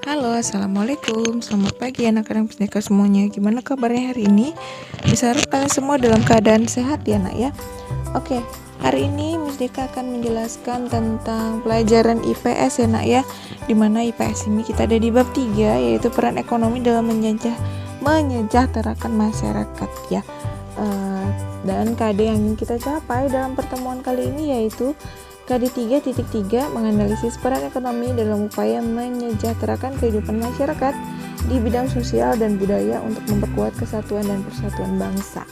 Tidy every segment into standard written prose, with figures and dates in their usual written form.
Halo, assalamualaikum. Selamat pagi anak-anak Pusdeka semuanya. Gimana kabarnya hari ini? Bisa harap kalian semua dalam keadaan sehat ya nak ya. Oke, hari ini Miss Deka akan menjelaskan tentang pelajaran IPS ya nak ya. Dimana IPS ini kita ada di bab 3, yaitu peran ekonomi dalam menyejahterakan masyarakat ya. Dan KD yang ingin kita capai dalam pertemuan kali ini yaitu KD 3.3 menganalisis peran ekonomi dalam upaya menyejahterakan kehidupan masyarakat di bidang sosial dan budaya untuk memperkuat kesatuan dan persatuan bangsa.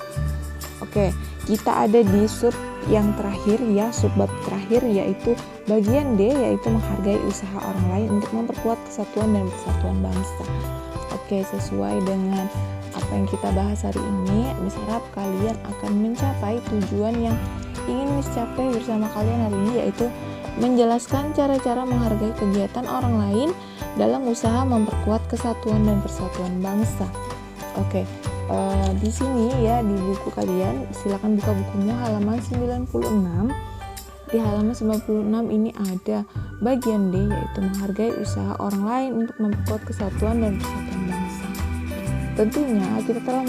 Oke, kita ada di sub yang terakhir ya, subbab terakhir yaitu bagian D, yaitu menghargai usaha orang lain untuk memperkuat kesatuan dan persatuan bangsa. Oke, sesuai dengan apa yang kita bahas hari ini, Miss harap kalian akan mencapai tujuan yang ingin Miss capai bersama kalian hari ini, yaitu menjelaskan cara-cara menghargai kegiatan orang lain dalam usaha memperkuat kesatuan dan persatuan bangsa. Oke, di sini ya di buku kalian, silakan buka bukunya halaman 96. Di halaman 96 ini ada bagian D, yaitu menghargai usaha orang lain untuk memperkuat kesatuan dan persatuan bangsa. Tentunya kita telah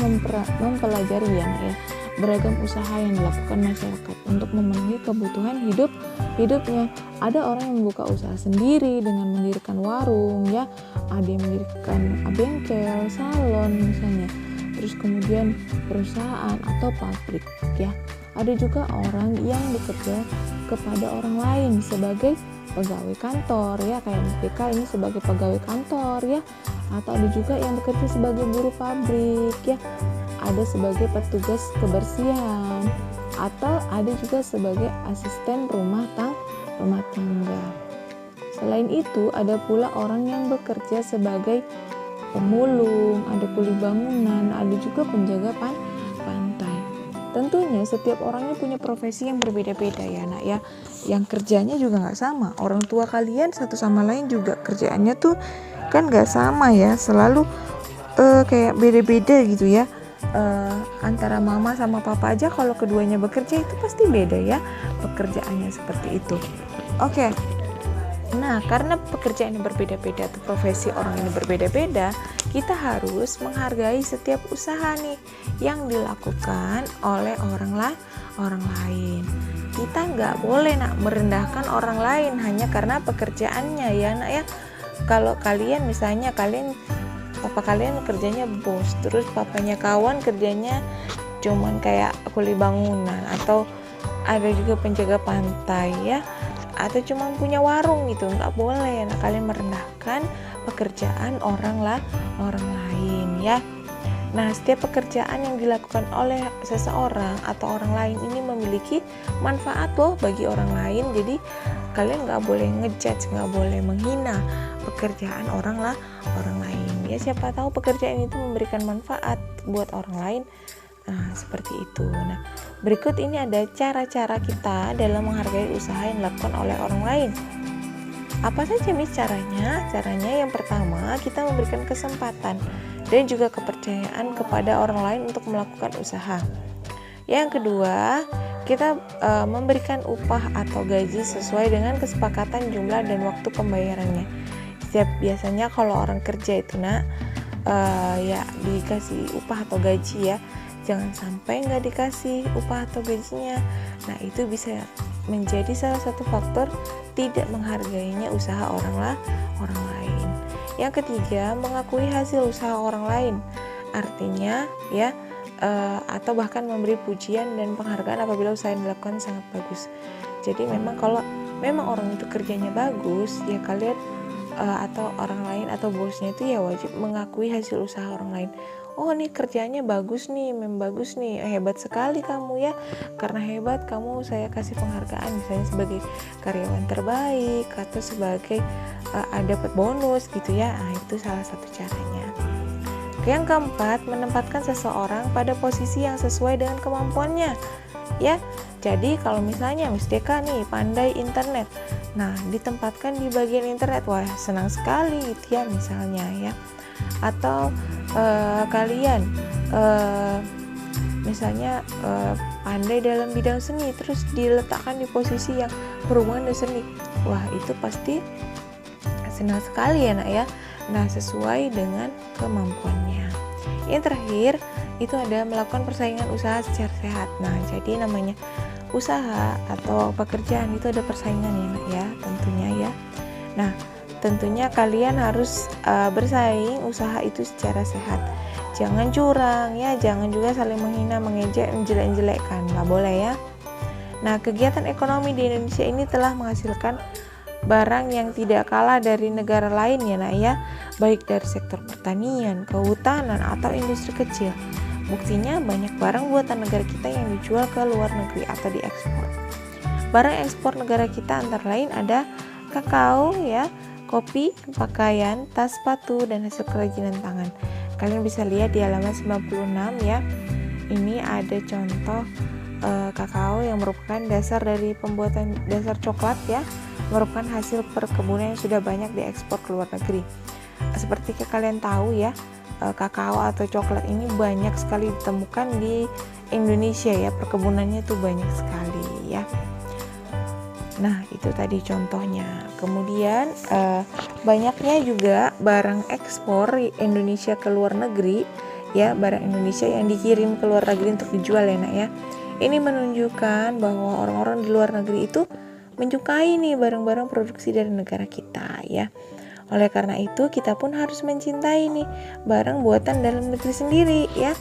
mempelajari ya beragam usaha yang dilakukan masyarakat untuk memenuhi kebutuhan hidupnya. Ada orang yang membuka usaha sendiri dengan mendirikan warung ya, ada yang mendirikan bengkel, salon misalnya, terus kemudian perusahaan atau pabrik ya. Ada juga orang yang bekerja kepada orang lain sebagai pegawai kantor ya, kayak mereka ini sebagai pegawai kantor ya, atau ada juga yang bekerja sebagai buruh pabrik ya, ada sebagai petugas kebersihan, atau ada juga sebagai asisten rumah tangga. Selain itu, ada pula orang yang bekerja sebagai pemulung, ada kuli bangunan, ada juga penjaga pantai. Tentunya setiap orangnya punya profesi yang berbeda-beda ya nak ya, yang kerjanya juga nggak sama. Orang tua kalian satu sama lain juga kerjaannya tuh kan nggak sama ya, selalu kayak beda-beda gitu ya. Antara mama sama papa aja kalau keduanya bekerja itu pasti beda ya pekerjaannya seperti itu. Oke. Nah, karena pekerjaan yang berbeda-beda atau profesi orang ini berbeda-beda, kita harus menghargai setiap usaha nih yang dilakukan oleh orang lain. Kita nggak boleh nak merendahkan orang lain hanya karena pekerjaannya ya nak ya. Kalau kalian misalnya papa kalian kerjanya bos, terus papanya kawan kerjanya cuman kayak kuli bangunan, atau ada juga penjaga pantai ya, atau cuma punya warung gitu, nggak boleh nah kalian merendahkan pekerjaan orang lain ya. Nah, setiap pekerjaan yang dilakukan oleh seseorang atau orang lain ini memiliki manfaat loh bagi orang lain. Jadi kalian nggak boleh ngejudge, nggak boleh menghina pekerjaan orang lain ya. Siapa tahu pekerjaan itu memberikan manfaat buat orang lain. Nah, seperti itu. Nah, berikut ini ada cara-cara kita dalam menghargai usaha yang dilakukan oleh orang lain. Apa saja Miss caranya? Caranya yang pertama, kita memberikan kesempatan dan juga kepercayaan kepada orang lain untuk melakukan usaha. Yang kedua, kita memberikan upah atau gaji sesuai dengan kesepakatan jumlah dan waktu pembayarannya. Biasanya kalau orang kerja itu ya dikasih upah atau gaji ya, jangan sampai nggak dikasih upah atau gajinya. Nah, itu bisa menjadi salah satu faktor tidak menghargainya usaha orang lain. Yang ketiga, mengakui hasil usaha orang lain, artinya ya atau bahkan memberi pujian dan penghargaan apabila usaha yang dilakukan sangat bagus. Jadi memang kalau memang orang itu kerjanya bagus ya, kalian atau orang lain atau bosnya itu ya wajib mengakui hasil usaha orang lain. Oh, nih kerjanya bagus nih, bagus nih, hebat sekali kamu ya, karena hebat kamu saya kasih penghargaan misalnya sebagai karyawan terbaik atau sebagai dapat bonus gitu ya. Nah, itu salah satu caranya. Yang keempat, menempatkan seseorang pada posisi yang sesuai dengan kemampuannya ya. Jadi kalau misalnya Miss Deka nih pandai internet, nah ditempatkan di bagian internet, wah senang sekali gitu ya misalnya ya. Atau kalian misalnya pandai dalam bidang seni, terus diletakkan di posisi yang berhubungan dengan seni, wah itu pasti Senang sekali ya nak ya. Nah, sesuai dengan kemampuannya. Yang terakhir itu ada melakukan persaingan usaha secara sehat. Nah, jadi namanya usaha atau pekerjaan itu ada persaingan ya nak ya, tentunya ya. Nah, tentunya kalian harus bersaing usaha itu secara sehat. Jangan curang ya, jangan juga saling menghina, mengejek, menjelek-jelekkan, nggak boleh ya. Nah, kegiatan ekonomi di Indonesia ini telah menghasilkan barang yang tidak kalah dari negara lain ya nak ya, baik dari sektor pertanian, kehutanan, atau industri kecil. Buktinya banyak barang buatan negara kita yang dijual ke luar negeri atau diekspor. Barang ekspor negara kita antara lain ada kakao ya, kopi, pakaian, tas, sepatu, dan hasil kerajinan tangan. Kalian bisa lihat di halaman 96 ya. Ini ada contoh kakao yang merupakan dasar dari pembuatan dasar coklat ya, merupakan hasil perkebunan yang sudah banyak diekspor ke luar negeri. Seperti kalian tahu ya, kakao atau coklat ini banyak sekali ditemukan di Indonesia ya, perkebunannya tuh banyak sekali ya. Nah, itu tadi contohnya. Kemudian banyaknya juga barang ekspor Indonesia ke luar negeri ya, barang Indonesia yang dikirim ke luar negeri untuk dijual ya nak ya. Ini menunjukkan bahwa orang-orang di luar negeri itu menyukai nih barang-barang produksi dari negara kita ya. Oleh karena itu kita pun harus mencintai nih barang buatan dalam negeri sendiri ya.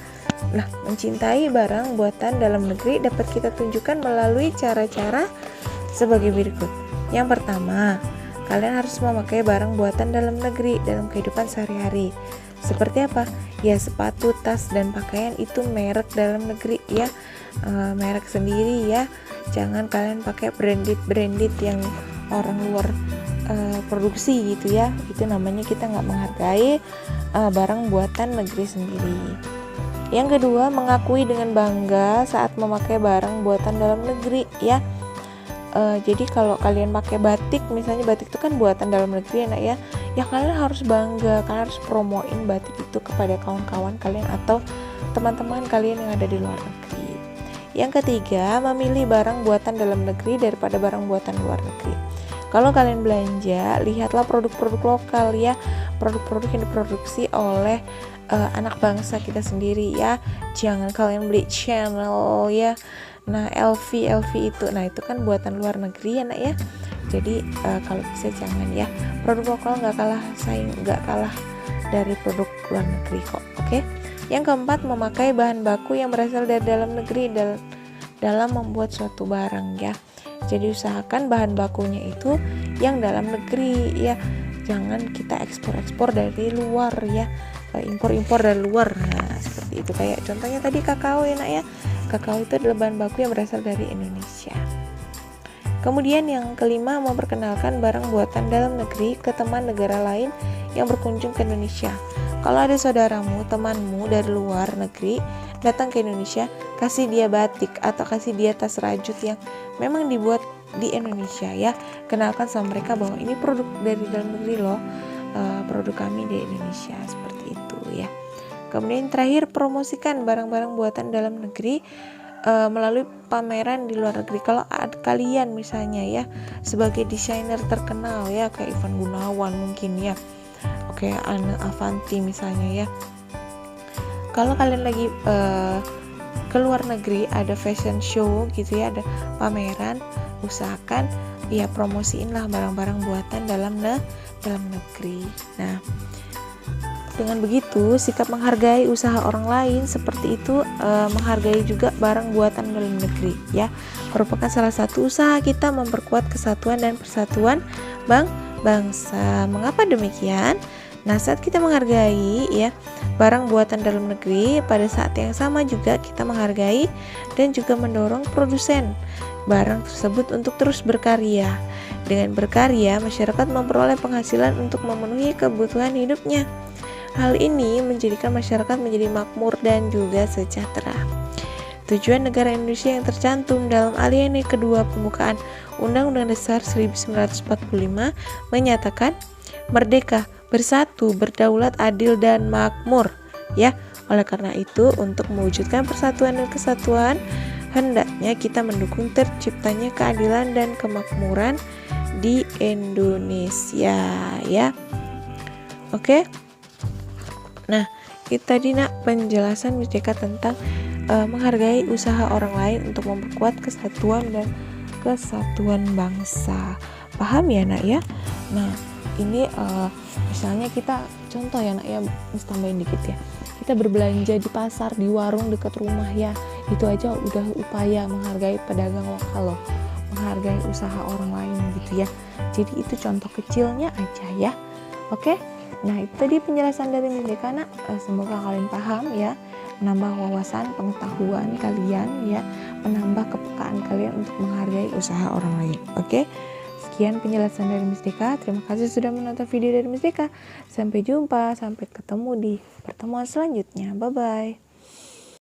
Nah, mencintai barang buatan dalam negeri dapat kita tunjukkan melalui cara-cara sebagai berikut. Yang pertama, kalian harus memakai barang buatan dalam negeri dalam kehidupan sehari-hari. Seperti apa? Ya, sepatu, tas, dan pakaian itu merek dalam negeri ya, merek sendiri ya. Jangan kalian pakai branded yang orang luar produksi gitu ya. Itu namanya kita nggak menghargai barang buatan negeri sendiri. Yang kedua, mengakui dengan bangga saat memakai barang buatan dalam negeri ya. Jadi kalau kalian pakai batik, misalnya batik itu kan buatan dalam negeri ya nak ya, ya kalian harus bangga, kalian harus promoin batik itu kepada kawan-kawan kalian atau teman-teman kalian yang ada di luar negeri. Yang ketiga, memilih barang buatan dalam negeri daripada barang buatan luar negeri. Kalau kalian belanja, lihatlah produk-produk lokal ya, produk-produk yang diproduksi oleh anak bangsa kita sendiri ya. Jangan kalian beli Chanel ya. Nah, LV itu, nah itu kan buatan luar negeri ya nak ya. Jadi kalau bisa jangan ya. Produk lokal nggak kalah dari produk luar negeri kok. Oke. Yang keempat, memakai bahan baku yang berasal dari dalam negeri dalam membuat suatu barang ya. Jadi usahakan bahan bakunya itu yang dalam negeri ya. Jangan kita ekspor dari luar ya. Impor dari luar. Nah, seperti itu, kayak contohnya tadi kakao ya nak ya. Kakao itu adalah bahan baku yang berasal dari Indonesia. Kemudian yang kelima, memperkenalkan barang buatan dalam negeri ke teman negara lain yang berkunjung ke Indonesia. Kalau ada saudaramu, temanmu dari luar negeri datang ke Indonesia, kasih dia batik atau kasih dia tas rajut yang memang dibuat di Indonesia ya. Kenalkan sama mereka bahwa ini produk dari dalam negeri loh, produk kami di Indonesia, seperti itu ya. Kemudian terakhir, promosikan barang-barang buatan dalam negeri melalui pameran di luar negeri. Kalau kalian misalnya ya sebagai desainer terkenal ya, kayak Ivan Gunawan mungkin ya, oke, Anne Avanti misalnya ya. Kalau kalian lagi ke luar negeri ada fashion show gitu ya, ada pameran, usahakan ya promosiin lah barang-barang buatan dalam negeri. Nah, dengan begitu, sikap menghargai usaha orang lain seperti itu menghargai juga barang buatan dalam negeri ya, merupakan salah satu usaha kita memperkuat kesatuan dan persatuan bangsa. Mengapa demikian? Nah, saat kita menghargai ya barang buatan dalam negeri, pada saat yang sama juga kita menghargai dan juga mendorong produsen barang tersebut untuk terus berkarya. Dengan berkarya, masyarakat memperoleh penghasilan untuk memenuhi kebutuhan hidupnya. Hal ini menjadikan masyarakat menjadi makmur dan juga sejahtera. Tujuan negara Indonesia yang tercantum dalam alinea kedua pembukaan Undang-Undang Dasar 1945 menyatakan merdeka, bersatu, berdaulat, adil, dan makmur. Ya, oleh karena itu untuk mewujudkan persatuan dan kesatuan, hendaknya kita mendukung terciptanya keadilan dan kemakmuran di Indonesia ya. Oke. Nah, itu tadi nak penjelasan Miss Deka tentang menghargai usaha orang lain untuk memperkuat kesatuan dan kesatuan bangsa. Paham ya nak ya? Nah, ini misalnya kita contoh ya nak ya, Miss tambahin dikit ya. Kita berbelanja di pasar, di warung dekat rumah ya. Itu aja udah upaya menghargai pedagang lokal loh. Menghargai usaha orang lain gitu ya. Jadi itu contoh kecilnya aja ya. Oke? Nah, itu tadi penjelasan dari Miss Deka nak. Semoga kalian paham ya, menambah wawasan pengetahuan kalian ya, menambah kepekaan kalian untuk menghargai usaha orang lain. Oke? Sekian penjelasan dari Miss Deka. Terima kasih sudah menonton video dari Miss Deka. Sampai jumpa, sampai ketemu di pertemuan selanjutnya. Bye bye.